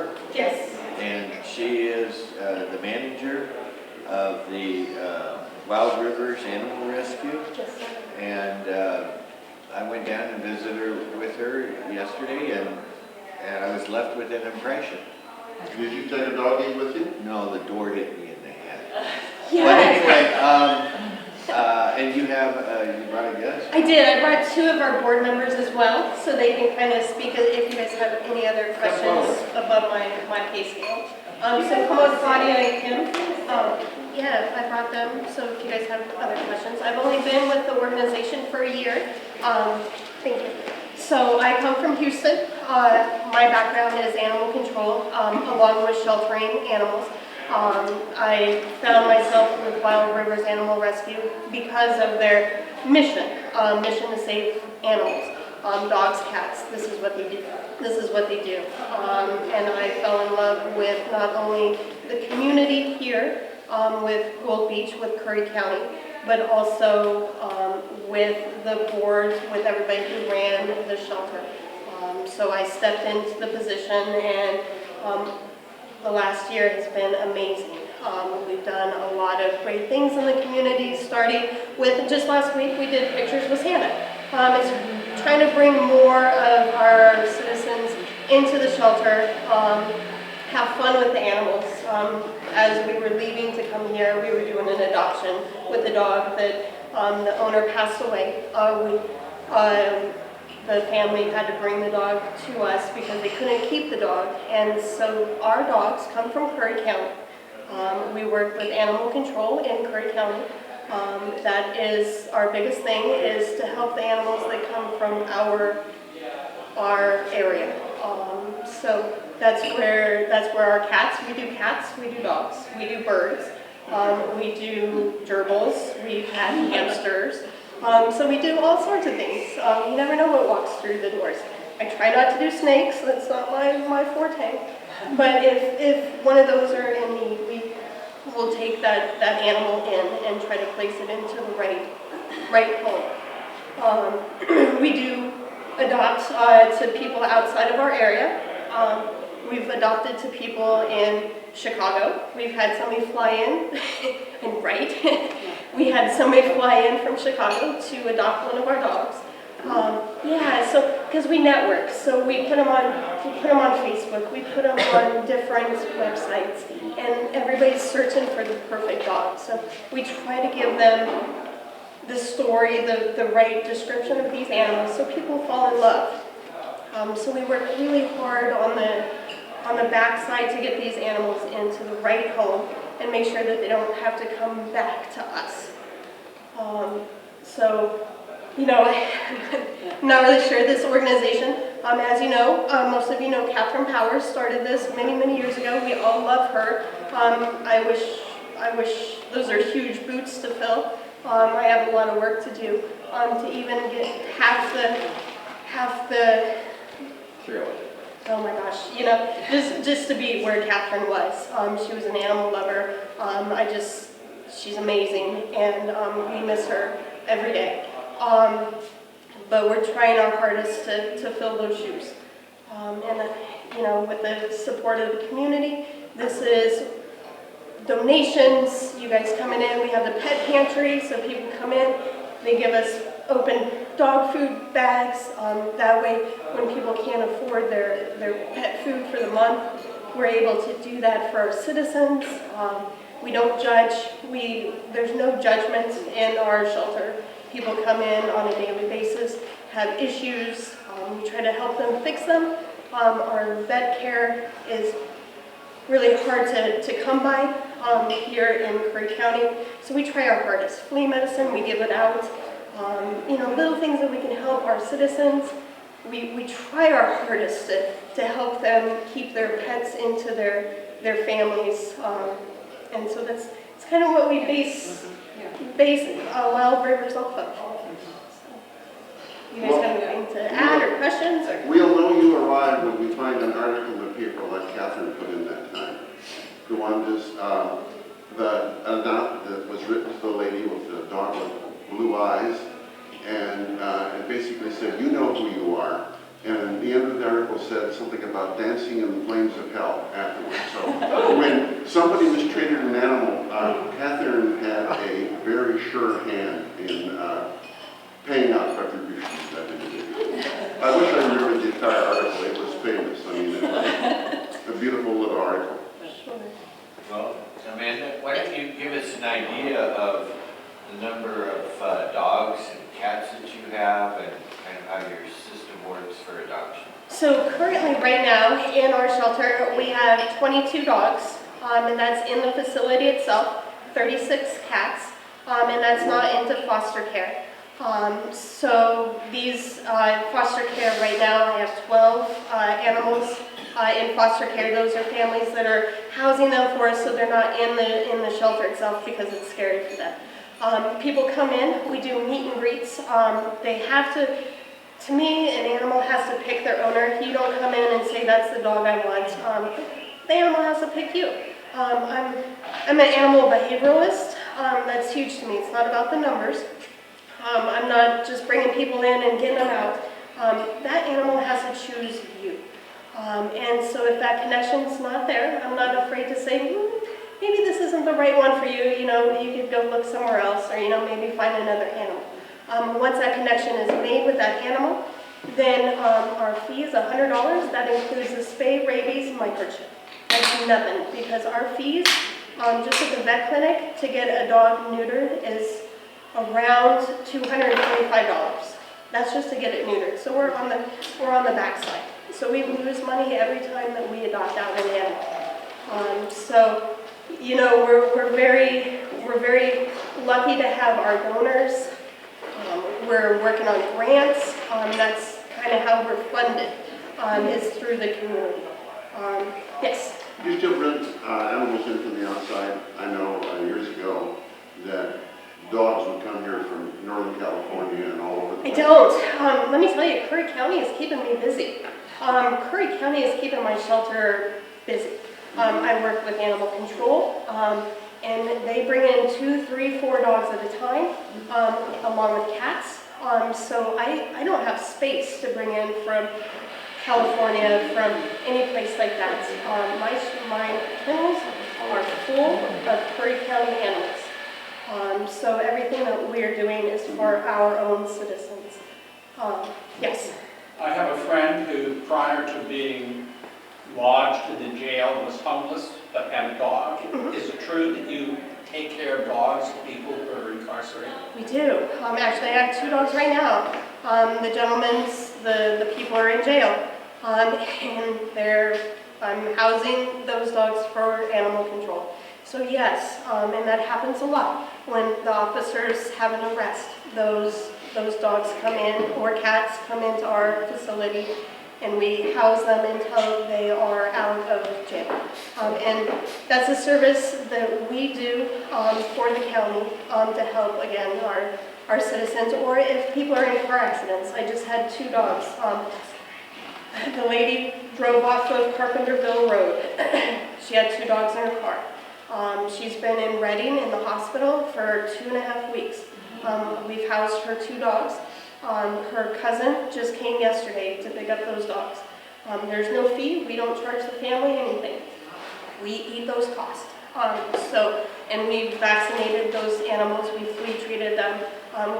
Trover, Yes. and she is the manager of the Wild Rivers Animal Rescue. Yes. And I went down and visited her with her yesterday, and I was left with an impression. Did you take a doggy with you? No, the door hit me in the head. Yeah. But anyway, and you have, you brought a guest? I did. I brought two of our board members as well, so they can kind of speak if you guys have any other questions above my pay scale. So come on, Claudia and Kim. Yeah, I brought them, so if you guys have other questions. I've only been with the organization for a year. Thank you. So I come from Houston. My background is animal control, along with sheltering animals. I found myself with Wild Rivers Animal Rescue because of their mission, mission to save animals, dogs, cats. This is what they do. This is what they do. And I fell in love with not only the community here with Gold Beach, with Curry County, but also with the board, with everybody who ran the shelter. So I stepped into the position, and the last year has been amazing. We've done a lot of great things in the community, starting with just last week we did Pictures with Santa. It's trying to bring more of our citizens into the shelter, have fun with the animals. As we were leaving to come here, we were doing an adoption with a dog that the owner passed away. The family had to bring the dog to us because they couldn't keep the dog, and so our dogs come from Curry County. We work with animal control in Curry County. That is our biggest thing, is to help the animals that come from our area. So that's where our cats. We do cats, we do dogs, we do birds, we do gerbils, we've had hamsters. So we do all sorts of things. You never know what walks through the doors. I try not to do snakes, that's not my forte. But if one of those are in need, we will take that animal in and try to place it into the right home. We do adopt to people outside of our area. We've adopted to people in Chicago. We've had somebody fly in, and we had somebody fly in from Chicago to adopt one of our dogs. Yeah, so because we network, so we put them on Facebook, we put them on different websites, and everybody's searching for the perfect dog. So we try to give them the story, the right description of these animals, so people fall in love. So we work really hard on the backside to get these animals into the right home and make sure that they don't have to come back to us. So, you know, I'm not really sure this organization. As you know, most of you know Catherine Powers started this many years ago. We all love her. I wish those are huge boots to fill. I have a lot of work to do to even get half the. Oh my gosh, you know, just to be where Catherine was. She was an animal lover. She's amazing, and we miss her every day. But we're trying our hardest to fill those shoes. And you know, with the support of the community, this is donations, you guys coming in. We have the pet pantry, so people come in, they give us open dog food bags. That way, when people can't afford their pet food for the month, we're able to do that for our citizens. We don't judge. There's no judgment in our shelter. People come in on a daily basis, have issues. We try to help them fix them. Our vet care is really hard to come by here in Curry County, so we try our hardest. Flea medicine, we give it out. You know, little things that we can help our citizens. We try our hardest to help them keep their pets into their families, and so it's kind of what we base Wild Rivers off of. You guys have anything to add or questions? We'll know you arrived when we find an article in the paper like Catherine put in that time. Go on this, that was written to the lady with the dog with blue eyes, and it basically said, you know who you are, And the end of the article said something about dancing in the flames of hell afterwards. So when somebody mistreated an animal, Catherine had a very sure hand in paying out retribution to that individual. I wish I remembered the entire article. It was famous. I mean, it was a beautiful little article. Well, Amanda, why don't you give us an idea of the number of dogs and cats that you have and kind of how your system works for adoption? So currently, right now, in our shelter, we have 22 dogs, and that's in the facility itself, 36 cats, and that's not into foster care. So these foster care right now, I have 12 animals in foster care. Those are families that are housing them for us, so they're not in the shelter itself because it's scary for them. People come in, we do meet and greets. They have to me, an animal has to pick their owner. You don't come in and say, that's the dog I want. The animal has to pick you. I'm an animal behavioralist. That's huge to me. It's not about the numbers. I'm not just bringing people in and getting them out. That animal has to choose you. And so if that connection's not there, I'm not afraid to say, maybe this isn't the right one for you. You know, you could go look somewhere else, or maybe find another animal. Once that connection is made with that animal, then our fee is $100. That includes the spay, rabies, microchip. That's nothing, because our fees, just at the vet clinic, to get a dog neutered is around $225. That's just to get it neutered. So we're on the backside. So we lose money every time that we adopt out an animal. So we're very lucky to have our donors. We're working on grants. That's kind of how we're funded, is through the community. Yes? Do you still rent animals in from the outside? I know years ago that dogs would come here from Northern California and all over the place. I don't. Let me tell you, Curry County is keeping me busy. Curry County is keeping my shelter busy. I work with animal control. And they bring in 2, 3, 4 dogs at a time, along with cats. So I don't have space to bring in from California, from any place like that. My kennels are full of Curry County animals. So everything that we're doing is for our own citizens. Yes? I have a friend who, prior to being lodged in the jail, was homeless but had a dog. Is it true that you take care of dogs of people who are incarcerated? We do. Actually, I have 2 dogs right now. The gentlemen's, the people are in jail, and I'm housing those dogs for animal control. So yes, and that happens a lot. When the officers have an arrest, those dogs come in, or cats come into our facility, and we house them until they are out of jail. And that's a service that we do for the county to help, again, our citizens, or if people are in car accidents. I just had 2 dogs. The lady drove off of Carpenterville Road. She had 2 dogs in her car. She's been in Reading in the hospital for 2.5 weeks. We've housed her 2 dogs. Her cousin just came yesterday to pick up those dogs. There's no fee. We don't charge the family anything. We eat those costs. And we vaccinated those animals. We flea treated them.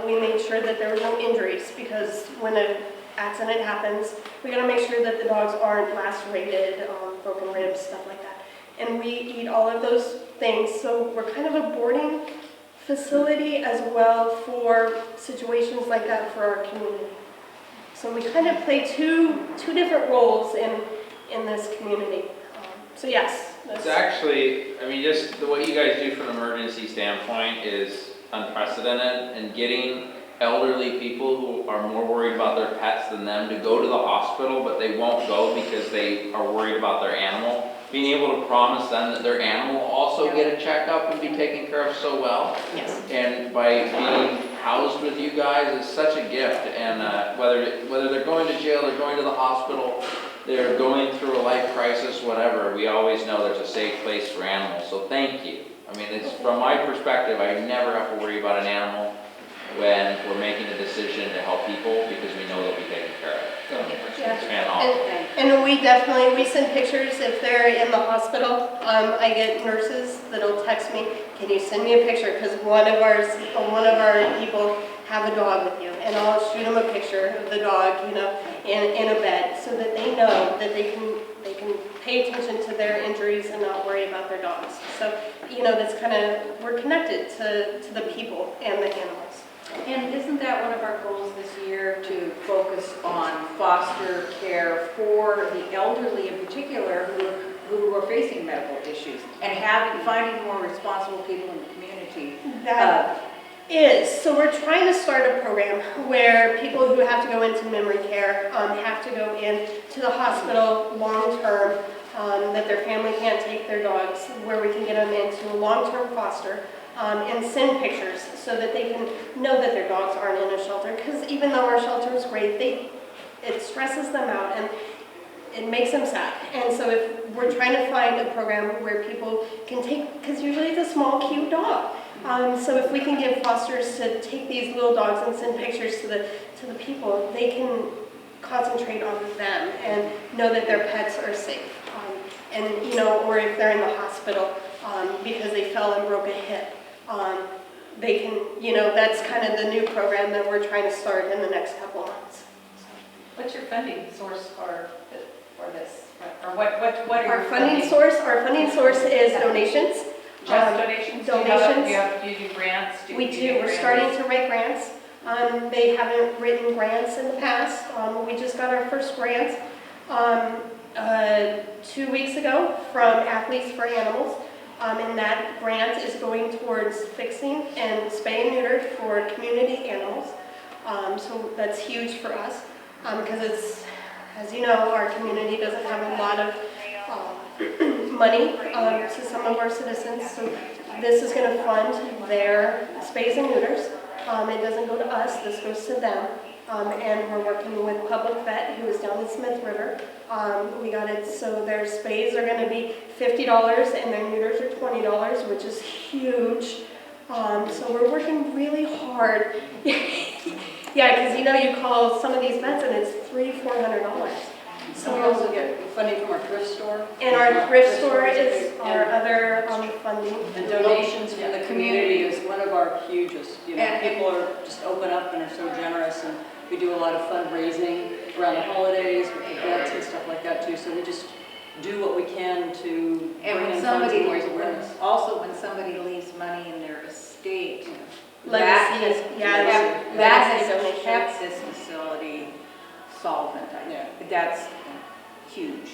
We made sure that there were no injuries, because when an accident happens, we got to make sure that the dogs aren't lacerated, broken ribs, stuff like that. And we eat all of those things. So we're kind of a boarding facility as well for situations like that for our community. So we kind of play two different roles in this community. So yes. It's actually, I mean, just what you guys do from an emergency standpoint is unprecedented, and getting elderly people who are more worried about their pets than them to go to the hospital, but they won't go because they are worried about their animal. Being able to promise them that their animal will also get a checkup and be taken care of so well. Yes. And by being housed with you guys is such a gift. And whether they're going to jail, they're going to the hospital, they're going through a life crisis, whatever, we always know there's a safe place for animals. So thank you. I mean, it's from my perspective, I never have to worry about an animal. when we're making a decision to help people because we know they'll be taken care of. So, Yeah. and all. And we send pictures if they're in the hospital. I get nurses that'll text me, can you send me a picture? Because one of our people have a dog with you. And I'll shoot them a picture of the dog, in a bed so that they know that they can pay attention to their injuries and not worry about their dogs. So, that's we're connected to the people and the animals. And isn't that one of our goals this year, to focus on foster care for the elderly in particular who are facing medical issues and finding more responsible people in the community? So we're trying to start a program where people who have to go into memory care have to go into the hospital long-term, that their family can't take their dogs, where we can get them into a long-term foster and send pictures so that they can know that their dogs aren't in a shelter. Because even though our shelter is great, it stresses them out and it makes them sad. And so if we're trying to find a program where people can take, because usually it's a small, cute dog. So if we can give fosters to take these little dogs and send pictures to the people, they can concentrate on them and know that their pets are safe. Or if they're in the hospital because they fell and broke a hip, they can, that's kind of the new program that we're trying to start in the next couple of months. What's your funding source for this? Or what are Our your funding source is donations. Just donations? Donations. Do you do grants? We do. We're starting to write grants. They haven't written grants in the past. We just got our first grant 2 weeks ago from Athletes for Animals. And that grant is going towards fixing and spay and neuter for community animals. So that's huge for us because it's, as you know, our community doesn't have a lot of money to some of our citizens. So this is going to fund their spays and neuters. It doesn't go to us, this goes to them. And we're working with Public Vet, who is down in Smith River. We got it, so their spays are going to be $50 and their neuters are $20, which is huge. So we're working really hard. Yeah, because you call some of these vets and it's $300-400. So we also get funding from our thrift store. And our thrift store is our other funding. And donations from the community is one of our hugest. And People are just open up and are so generous, and we do a lot of fundraising around the holidays with the vets and stuff like that too. So we just do what we can to And bring when in funds somebody, and raise awareness. also when somebody leaves money in their estate, Legacy, that has donations. kept this facility solvent. That's huge.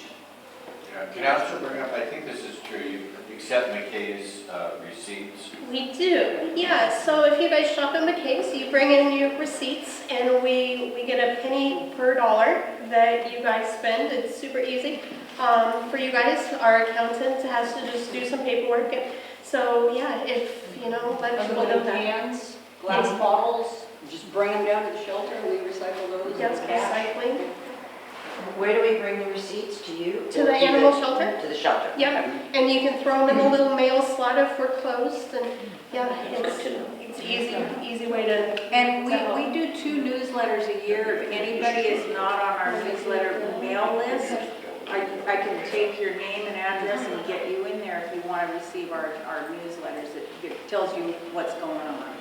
Can I also bring up, I think this is true, you accept McKay's receipts. We do, yeah. So if you guys shop at McKay's, you bring in your receipts and we get a penny per dollar that you guys spend. It's super easy. For you guys, our accountant has to just do some paperwork. So yeah, if, let people know that. Cans, glass bottles, just bring them down to the shelter, we recycle those. Yes, recycling. Where do we bring the receipts, to you? To the animal shelter? To the shelter? Yep, and you can throw them in a little mail slot if we're closed, and yeah, it's easy way to. And we do 2 newsletters a year. If anybody is not on our newsletter mail list, I can take your name and address and get you in there if you want to receive our newsletters. It tells you what's going on.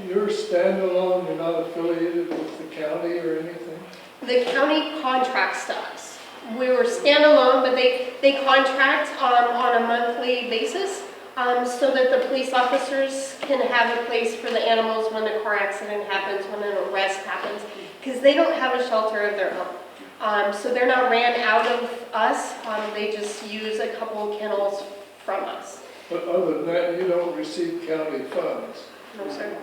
You're standalone, you're not affiliated with the county or anything? The county contracts to us. We were standalone, but they contract on a monthly basis so that the police officers can have a place for the animals when a car accident happens, when an arrest happens, because they don't have a shelter of their own. So they're not ran out of us, they just use a couple kennels from us. But other than that, you don't receive county funds? No, sir.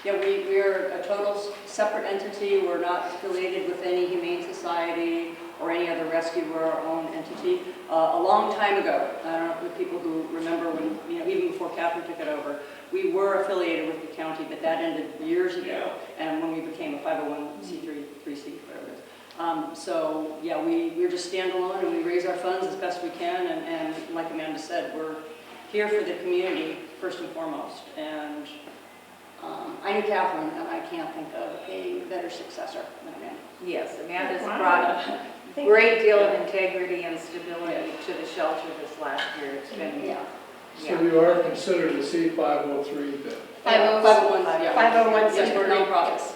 Yeah, we're a total separate entity. We're not affiliated with any humane society or any other rescue. We're our own entity. A long time ago, I don't know if people who remember when, even before Catherine took it over, we were affiliated with the county, but that ended years ago. And when we became a 501c3, 3C, whatever it is. So yeah, we're just standalone and we raise our funds as best we can. And like Amanda said, we're here for the community first and foremost. And I knew Catherine, and I can't think of a better successor than Amanda. Yes, Amanda's brought a great deal of integrity and stability to the shelter this last year. It's been, Yeah. So you are considered a C503 then? 501, yeah. 501. Yes, we're nonprofits.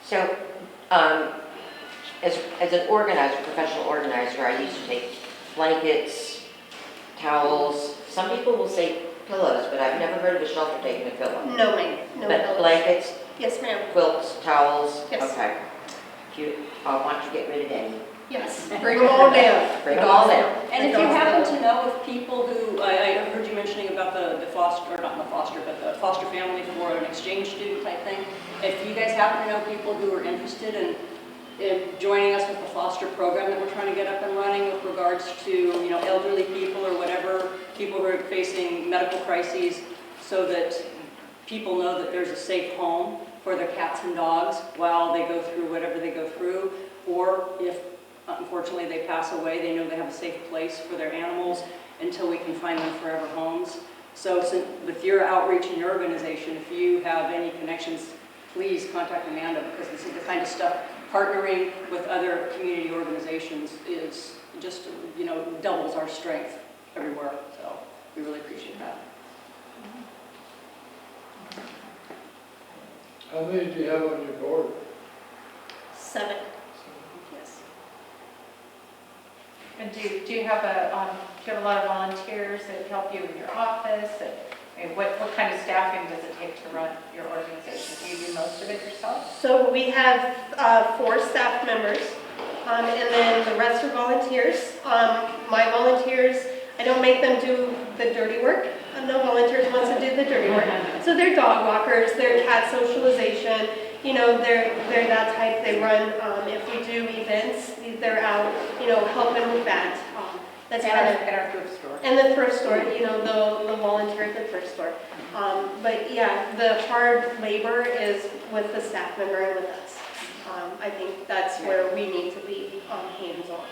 So, as an organizer, professional organizer, I used to take blankets, towels. Some people will say pillows, but I've never heard of a shelter taking a pillow. No, ma'am, no But pillows. blankets, Yes, ma'am, quilts, towels? Yes. Okay. I want you to get rid of any. yes, bring them all down. Bring them all down. And if you happen to know of people who, I heard you mentioning about the foster, or not the foster, but the foster family for an exchange student type thing. If you guys happen to know people who are interested in joining us with the foster program that we're trying to get up and running with regards to, you know, elderly people or whatever, people who are facing medical crises, so that people know that there's a safe home for their cats and dogs while they go through whatever they go through, or if unfortunately they pass away, they know they have a safe place for their animals until we can find them forever homes. So with your outreach and your organization, if you have any connections, please contact Amanda, because this is the kind of stuff, partnering with other community organizations is just, you know, doubles our strength everywhere. So we really appreciate that. How many do you have on your board? 7. Yes. And do you have do you have a lot of volunteers that help you in your office? And what kind of staffing does it take to run your organization? Do you do most of it yourself? So we have 4 staff members, and then the rest are volunteers. My volunteers, I don't make them do the dirty work. No volunteers wants to do the dirty work. So they're dog walkers, they're cat socialization, you know, they're that type. They run, if we do events, they're out, you know, helping with that. That's kind of, at our thrift store. and the thrift store, you know, they'll volunteer at the thrift store. But yeah, the hard labor is with the staff member and with us. I think that's where we need to be hands-on.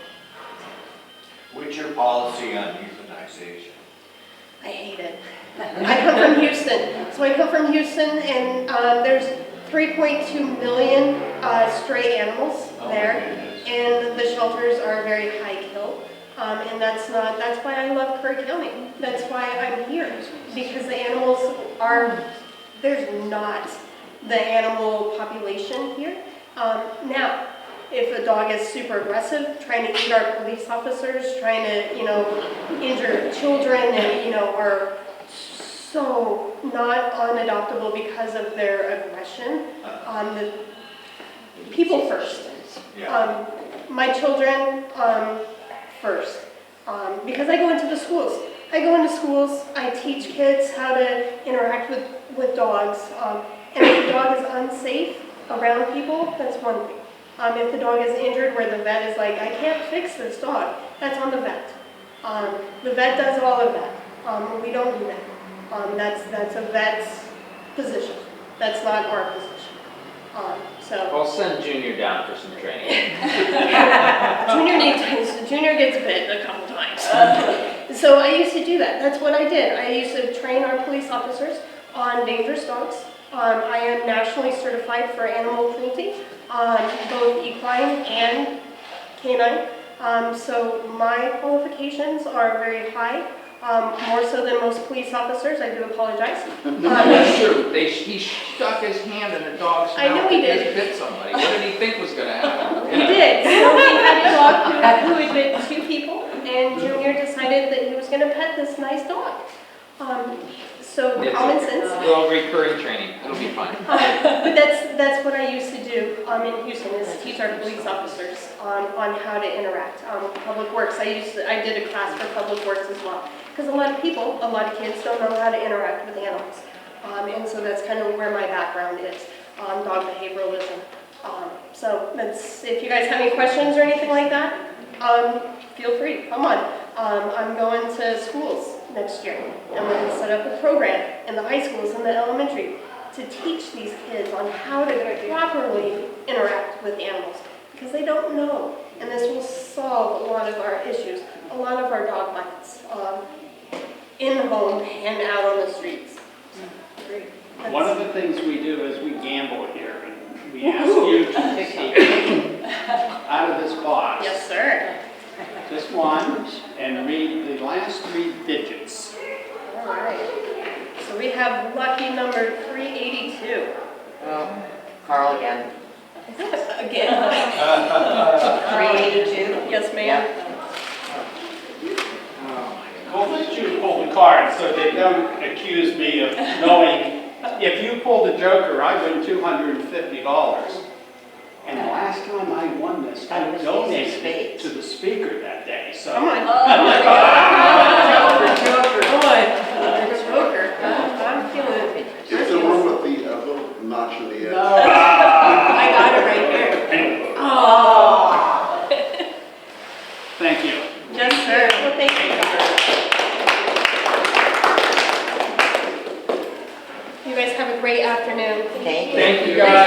What's your policy on euthanization? I hate it. I come from Houston. So I come from Houston, and there's 3.2 million stray animals there, and the shelters are very high kill. And that's why I love Curry County. That's why I'm here, because the animals there's not the animal population here. Now, if a dog is super aggressive, trying to eat our police officers, trying to, you know, injure children, and, you know, are so not unadoptable because of their aggression. The people first. Yeah. My children first, because I go into the schools. I teach kids how to interact with dogs. And if the dog is unsafe around people, that's one thing. If the dog is injured where the vet is like, I can't fix this dog, that's on the vet. The vet does all of that. We don't do that. That's a vet's position. That's not our position. I'll send Junior down for some training. Junior gets bit a couple times. So I used to do that. That's what I did. I used to train our police officers on dangerous dogs. I am nationally certified for animal cruelty, both equine and canine. So my qualifications are very high, more so than most police officers. I do apologize. That's true. He stuck his hand in a dog's mouth. I know he did. And bit somebody. What did he think was going to happen? He did. So we had a dog who had bit 2 people, and Junior decided that he was going to pet this nice dog. So It's common sense. a little recurring training. It'll be fun. But that's what I used to do in Houston, is teach our police officers on how to interact. Public Works, I did a class for Public Works as well, because a lot of kids don't know how to interact with animals. And so that's kind of where my background is, dog behavioralism. So if you guys have any questions or anything like that, feel free, come on. I'm going to schools next year. I'm going to set up a program in the high schools and the elementary to teach these kids on how to properly interact with animals, because they don't know. And this will solve a lot of our issues, a lot of our dog bites, in the home and out on the streets. Great. One of the things we do is we gamble here. And we ask you to pick a name out of this box. Yes, sir. Just one, and read the last 3 digits. All right. So we have lucky number 382. Oh, Carl again. Again. 382? Yes, ma'am. We'll let you pull the card so they don't accuse me of knowing. If you pull the joker, I win $250. And the last time I won this, I donated it to the speaker that day, so. Come on. Joker. Joker. I'm feeling it. It's the one with the little notch in the edge. I got it right here. Oh. Thank you. Yes, sir. Well, thank you. You guys have a great afternoon. Thank you. Thank you guys.